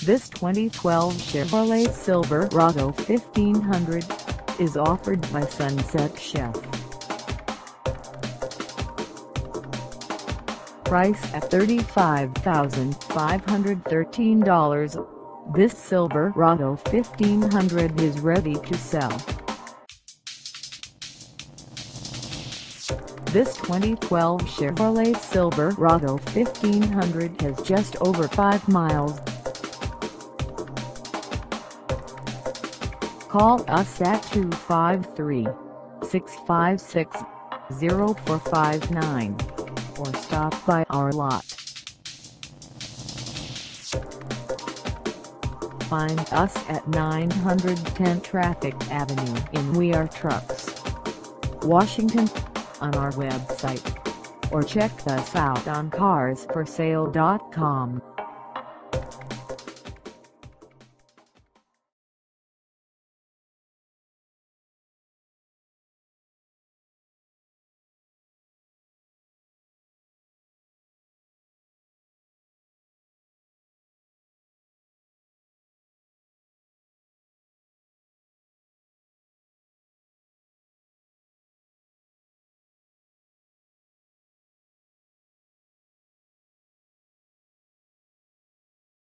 This 2012 Chevrolet Silverado 1500 is offered by Sunset Chev. Price at $35,513, this Silverado 1500 is ready to sell. This 2012 Chevrolet Silverado 1500 has just over 5 miles. Call us at 253-656-0459 or stop by our lot. Find us at 910 Traffic Avenue in We Are Trucks, Washington, on our website, or check us out on carsforsale.com.